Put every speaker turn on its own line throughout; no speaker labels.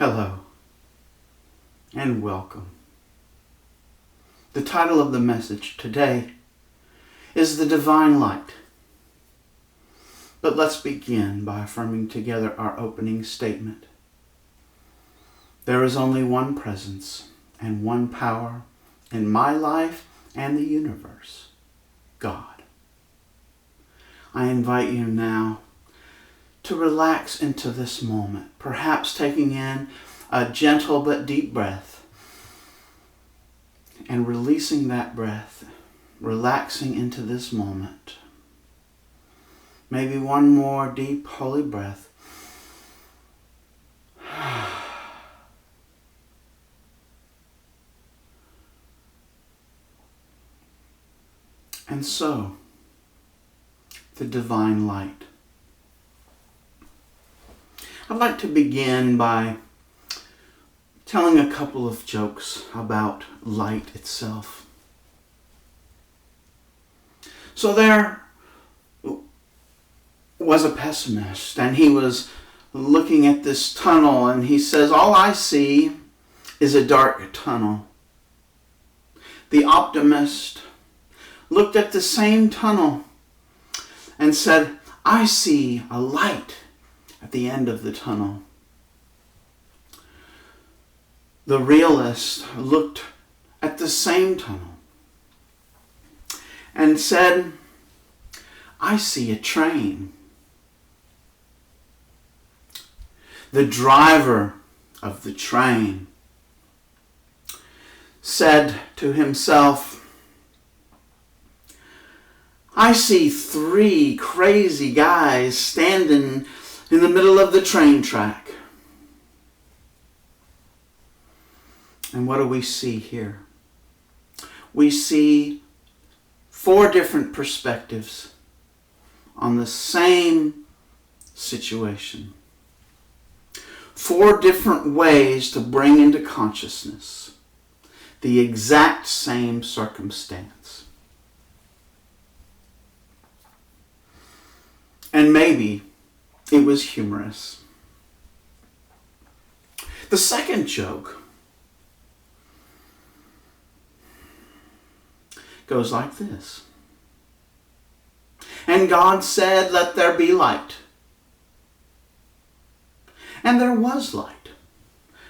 Hello and welcome. The title of the message today is The Divine Light. But let's begin by affirming together our opening statement. There is only one presence and one power in my life and the universe, God. I invite you now to relax into this moment, perhaps taking in a gentle but deep breath and releasing that breath, relaxing into this moment. Maybe one more deep, holy breath. And so, the divine light. I'd like to begin by telling a couple of jokes about light itself. So there was a pessimist, and he was looking at this tunnel, and he says, "All I see is a dark tunnel." The optimist looked at the same tunnel and said, "I see a light at the end of the tunnel." The realist looked at the same tunnel and said, "I see a train." The driver of the train said to himself, "I see three crazy guys standing in the middle of the train track." And what do we see here? We see four different perspectives on the same situation. Four different ways to bring into consciousness the exact same circumstance. And maybe it was humorous. The second joke goes like this. And God said, "Let there be light." And there was light,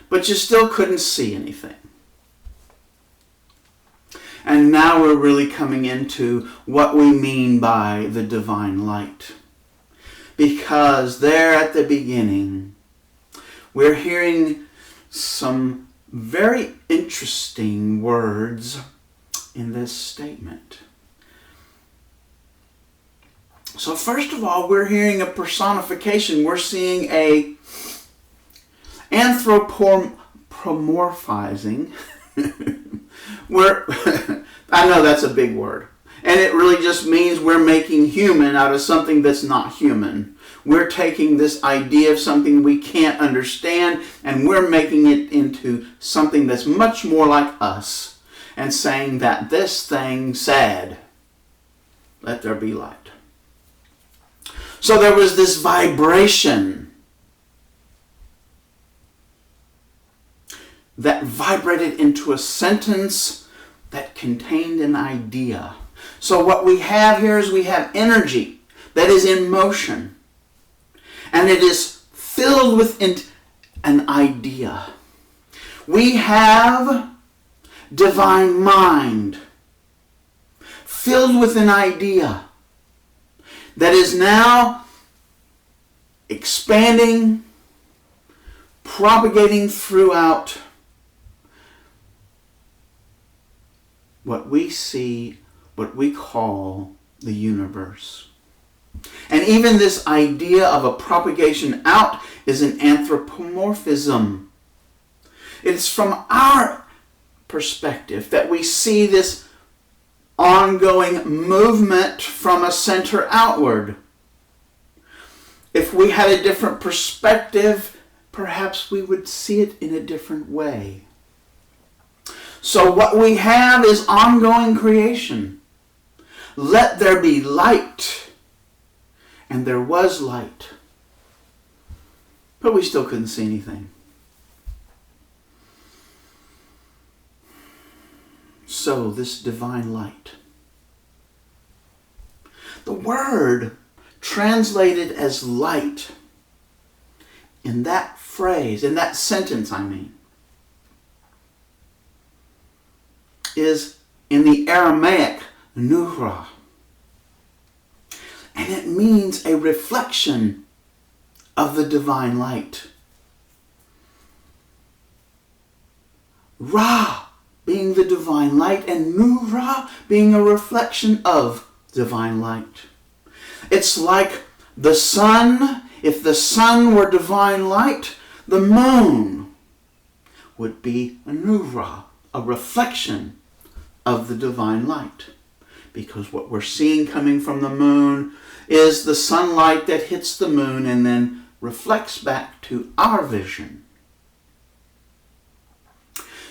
but you still couldn't see anything. And now we're really coming into what we mean by the divine light. Because there at the beginning, we're hearing some very interesting words in this statement. So first of all, we're hearing a personification. We're seeing a anthropomorphizing. I know that's a big word. And it really just means we're making human out of something that's not human. We're taking this idea of something we can't understand and we're making it into something that's much more like us and saying that this thing said, "Let there be light." So there was this vibration that vibrated into a sentence that contained an idea. So what we have here is we have energy that is in motion. And it is filled with an idea. We have divine mind filled with an idea that is now expanding, propagating throughout what we see, what we call the universe. And even this idea of a propagation out is an anthropomorphism. It's from our perspective that we see this ongoing movement from a center outward. If we had a different perspective, perhaps we would see it in a different way. So what we have is ongoing creation. Let there be light. And there was light. But we still couldn't see anything. so this divine light. The word translated as light in that phrase, in that sentence is in the Aramaic, nurah. And it means a reflection of the divine light. Ra being the divine light and nurah being a reflection of divine light. It's like the sun. If the sun were divine light, the moon would be a nurah, a reflection of the divine light. Because what we're seeing coming from the moon is the sunlight that hits the moon and then reflects back to our vision.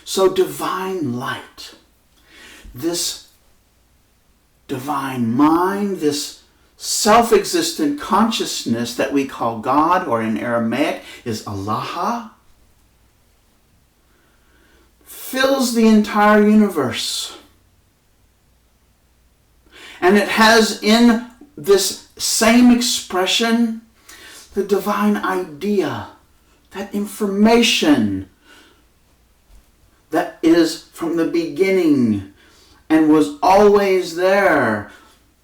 So divine light, this divine mind, this self-existent consciousness that we call God, or in Aramaic is Allah, fills the entire universe. And it has in this same expression the divine idea, that information that is from the beginning and was always there.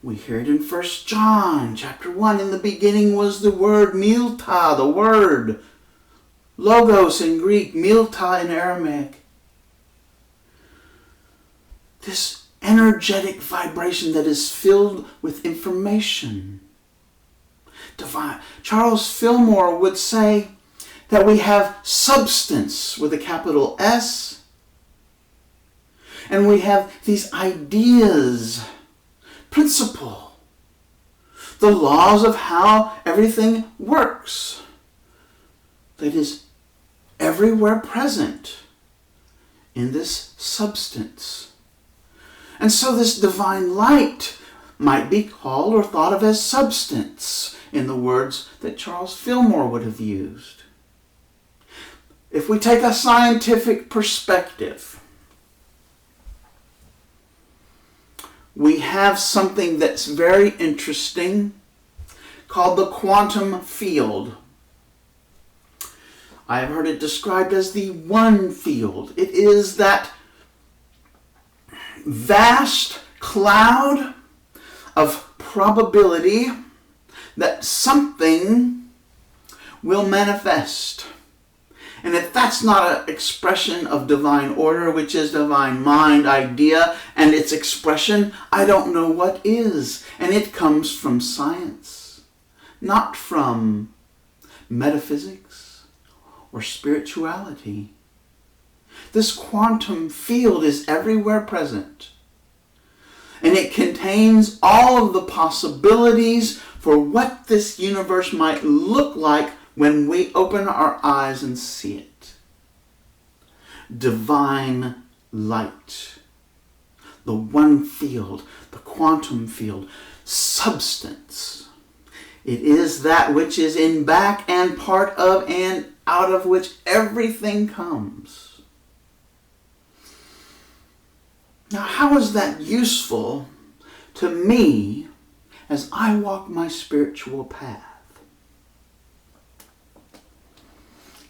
We hear it in 1 John chapter 1. In the beginning was the word milta, the word. Logos in Greek, milta in Aramaic. This energetic vibration that is filled with information. Divine. Charles Fillmore would say that we have substance with a capital S, and we have these ideas, principle, the laws of how everything works, that is everywhere present in this substance. And so this divine light might be called or thought of as substance in the words that Charles Fillmore would have used. If we take a scientific perspective, we have something that's very interesting called the quantum field. I have heard it described as the one field. It is that vast cloud of probability that something will manifest. And if that's not an expression of divine order, which is divine mind, idea, and its expression, I don't know what is. And it comes from science, not from metaphysics or spirituality. This quantum field is everywhere present. And it contains all of the possibilities for what this universe might look like when we open our eyes and see it. Divine light. The one field, the quantum field, substance. It is that which is in back and part of and out of which everything comes. Now, how is that useful to me as I walk my spiritual path?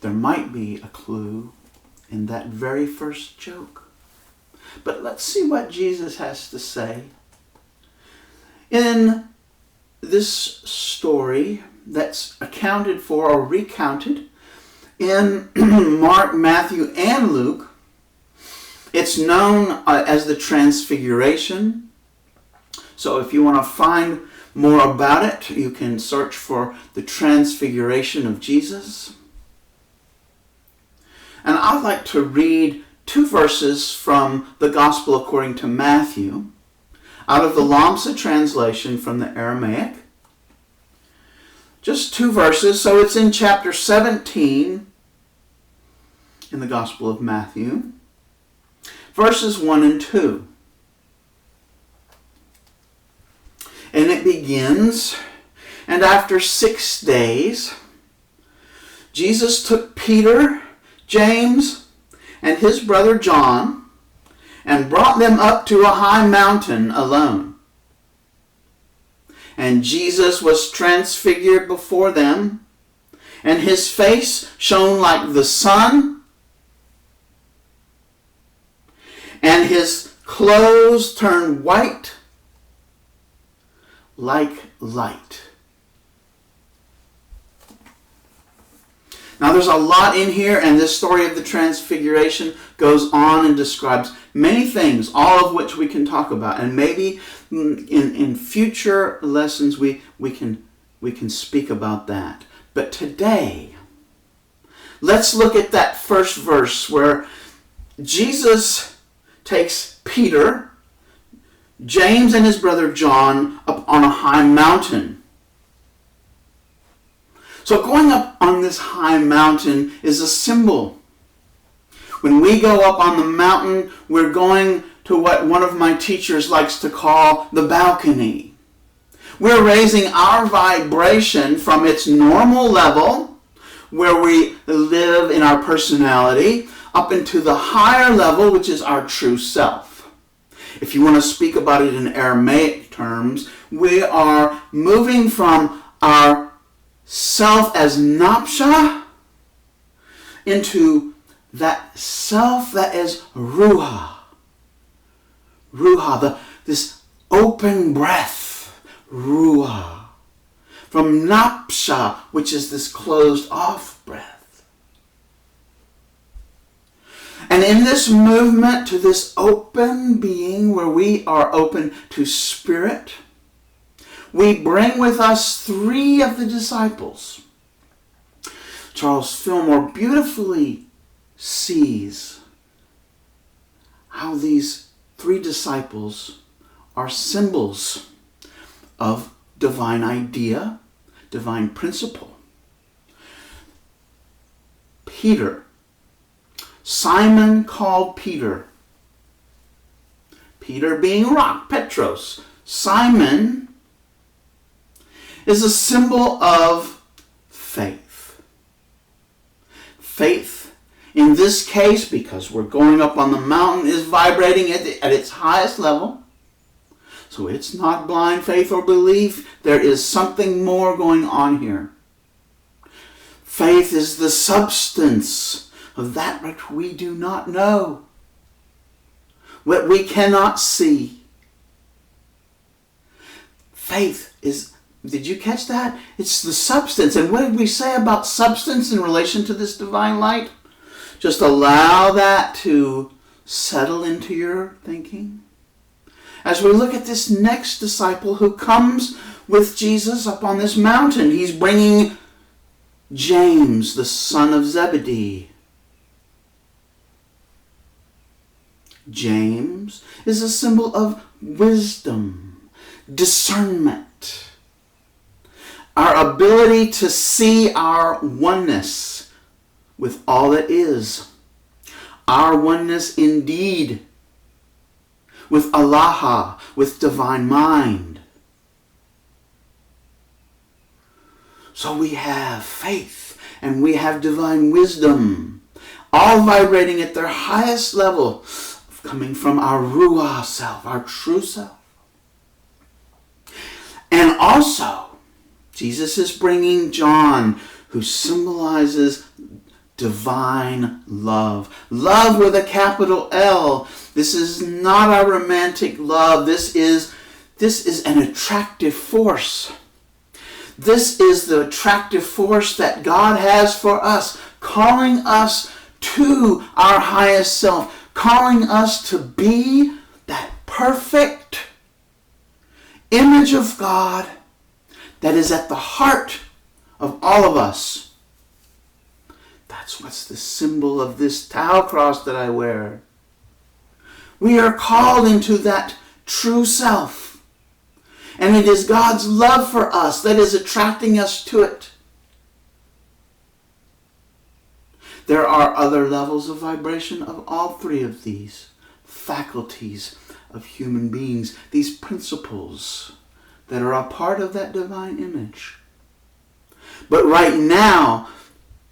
There might be a clue in that very first joke. But let's see what Jesus has to say. In this story that's accounted for or recounted in Mark, Matthew, and Luke, it's known as the Transfiguration. So if you want to find more about it, you can search for the Transfiguration of Jesus. And I'd like to read 2 verses from the Gospel according to Matthew, out of the Lamsa translation from the Aramaic. Just 2 verses, so it's in chapter 17 in the Gospel of Matthew, verses 1 and 2. And it begins, "And after 6 days, Jesus took Peter, James, and his brother John, and brought them up to a high mountain alone. And Jesus was transfigured before them, and his face shone like the sun, and his clothes turned white like light. Now there's a lot in here, and this story of the Transfiguration goes on and describes many things, all of which we can talk about. And maybe in future lessons we can speak about that. But today, let's look at that first verse where Jesus takes Peter, James, and his brother John up on a high mountain. So going up on this high mountain is a symbol. When we go up on the mountain, we're going to what one of my teachers likes to call the balcony. We're raising our vibration from its normal level, where we live in our personality, up into the higher level, which is our true self. If you want to speak about it in Aramaic terms, we are moving from our self as napsha into that self that is ruha. Ruha, this open breath, ruha. From napsha, which is this closed off breath. And in this movement to this open being where we are open to spirit, we bring with us three of the disciples. Charles Fillmore beautifully sees how these three disciples are symbols of divine idea, divine principle. Peter, Simon called Peter. Peter being rock, Petros. Simon is a symbol of faith. Faith, in this case, because we're going up on the mountain, is vibrating at its highest level. So it's not blind faith or belief. There is something more going on here. Faith is the substance of that which we do not know, what we cannot see. Faith is, did you catch that? It's the substance. And what did we say about substance in relation to this divine light? Just allow that to settle into your thinking. As we look at this next disciple who comes with Jesus up on this mountain, he's bringing James, the son of Zebedee. James is a symbol of wisdom, discernment, our ability to see our oneness with all that is, our oneness indeed with Allah, with divine mind. So we have faith and we have divine wisdom, all vibrating at their highest level, coming from our Ruah self, our true self. And also, Jesus is bringing John, who symbolizes divine love. Love with a capital L. This is not a romantic love. This is an attractive force. This is the attractive force that God has for us, calling us to our highest self, calling us to be that perfect image of God that is at the heart of all of us. That's what's the symbol of this Tau cross that I wear. We are called into that true self. And it is God's love for us that is attracting us to it. There are other levels of vibration of all three of these faculties of human beings, these principles that are a part of that divine image. But right now,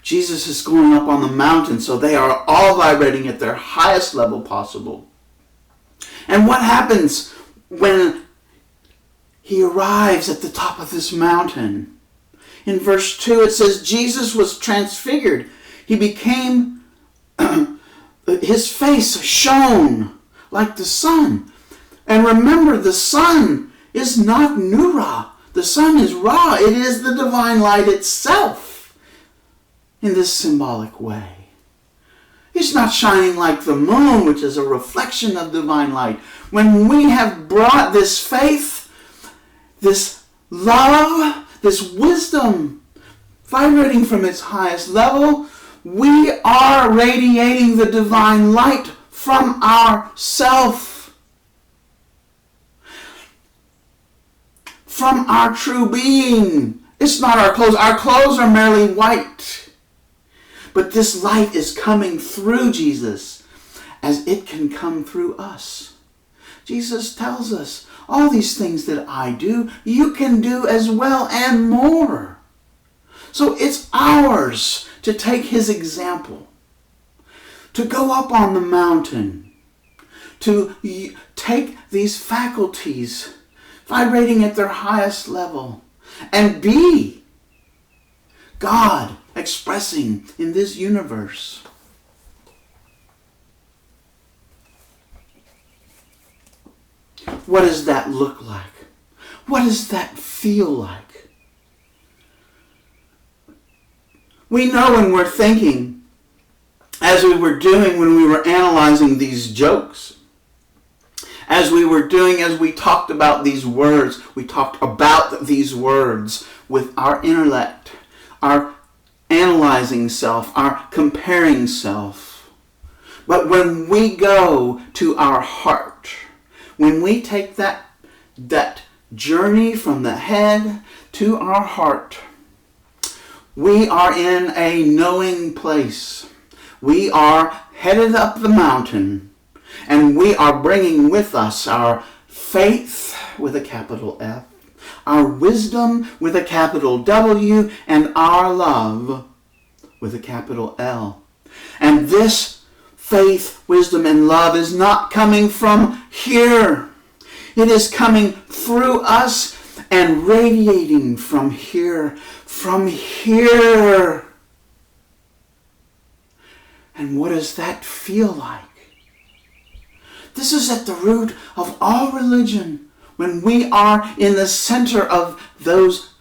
Jesus is going up on the mountain, so they are all vibrating at their highest level possible. And what happens when he arrives at the top of this mountain? In verse 2 it says, Jesus was transfigured. He became, his face shone like the sun. And remember, the sun is not Nura. The sun is Ra. It is the divine light itself in this symbolic way. It's not shining like the moon, which is a reflection of divine light. When we have brought this faith, this love, this wisdom vibrating from its highest level, we are radiating the divine light from ourself, from our true being. It's not our clothes. Our clothes are merely white. But this light is coming through Jesus as it can come through us. Jesus tells us, all these things that I do, you can do as well and more. So it's ours to take his example, to go up on the mountain, to take these faculties vibrating at their highest level and be God expressing in this universe. What does that look like? What does that feel like? We know when we're thinking, as we were doing when we were analyzing these jokes, as we talked about these words, we talked about these words with our intellect, our analyzing self, our comparing self. But when we go to our heart, when we take that journey from the head to our heart, we are in a knowing place. We are headed up the mountain, and we are bringing with us our faith with a capital F, our wisdom with a capital W, and our love with a capital L. And this faith, wisdom, and love is not coming from here. It is coming through us and radiating from here. From here. And what does that feel like? This is at the root of all religion. When we are in the center of those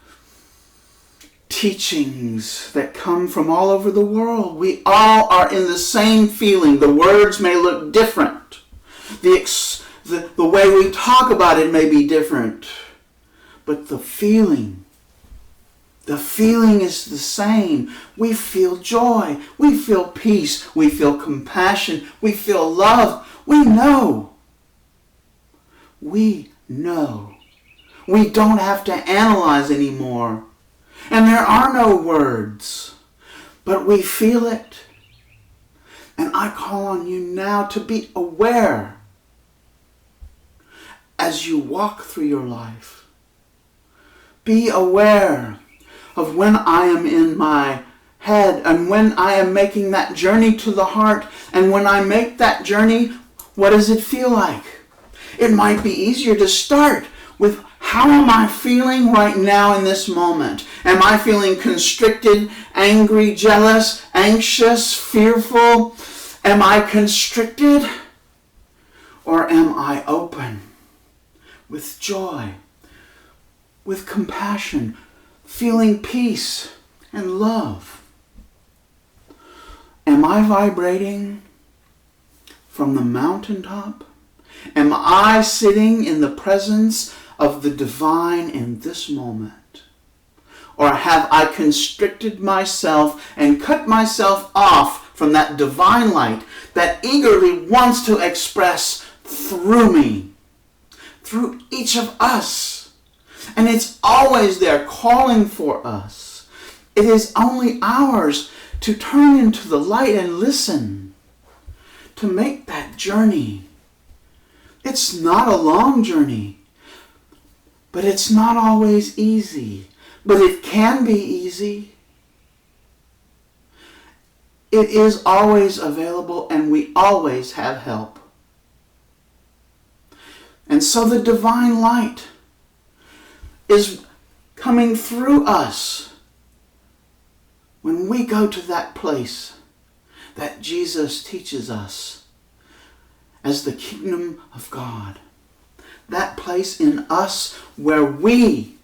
teachings that come from all over the world, we all are in the same feeling. The words may look different. The way we talk about it may be different. But the feeling is the same. We feel joy. We feel peace. We feel compassion. We feel love. We know. We know. We don't have to analyze anymore. And there are no words. But we feel it. And I call on you now to be aware as you walk through your life. Be aware of when I am in my head and when I am making that journey to the heart. And when I make that journey, what does it feel like? It might be easier to start with, how am I feeling right now in this moment? Am I feeling constricted, angry, jealous, anxious, fearful? Am I constricted? Or am I open with joy, with compassion, feeling peace and love? Am I vibrating from the mountaintop? Am I sitting in the presence of the divine in this moment? Or have I constricted myself and cut myself off from that divine light that eagerly wants to express through me, through each of us? And it's always there calling for us. It is only ours to turn into the light and listen, to make that journey. It's not a long journey, but it's not always easy. But it can be easy. It is always available, and we always have help. And so the divine light is coming through us when we go to that place that Jesus teaches us as the kingdom of God. That place in us where we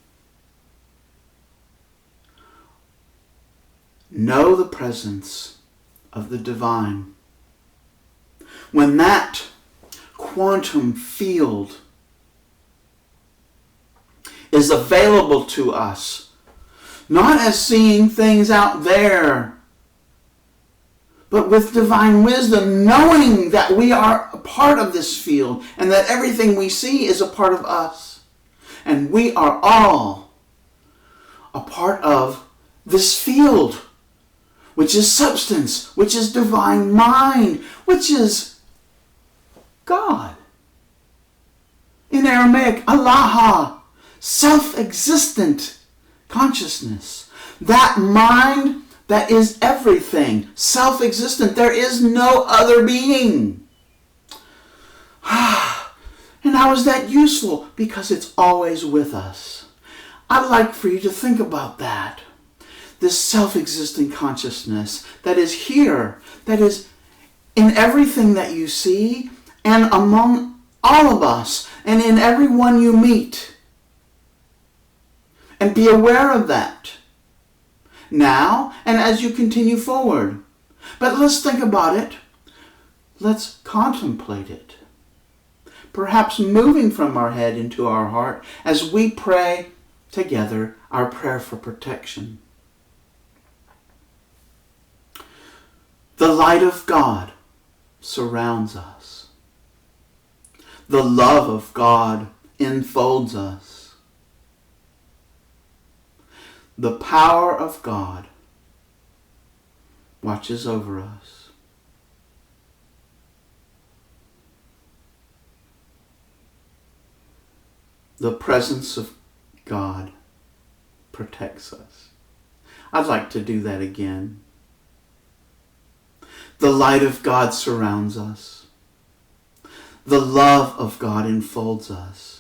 know the presence of the divine. When that quantum field is available to us, not as seeing things out there, but with divine wisdom, knowing that we are a part of this field and that everything we see is a part of us. And we are all a part of this field, which is substance, which is divine mind, which is God. In Aramaic, Allah, self-existent consciousness. That mind that is everything, self-existent. There is no other being. And how is that useful? Because it's always with us. I'd like for you to think about that. This self-existent consciousness that is here, that is in everything that you see and among all of us and in everyone you meet. And be aware of that now and as you continue forward. But let's think about it. Let's contemplate it. Perhaps moving from our head into our heart as we pray together our prayer for protection. The light of God surrounds us. The love of God enfolds us. The power of God watches over us. The presence of God protects us. I'd like to do that again. The light of God surrounds us. The love of God enfolds us.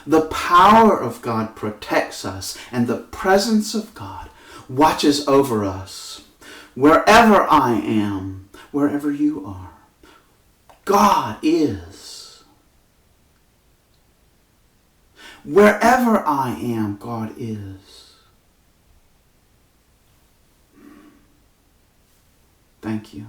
The power of God protects us, and the presence of God watches over us. Wherever I am, wherever you are, God is. Wherever I am, God is. Thank you.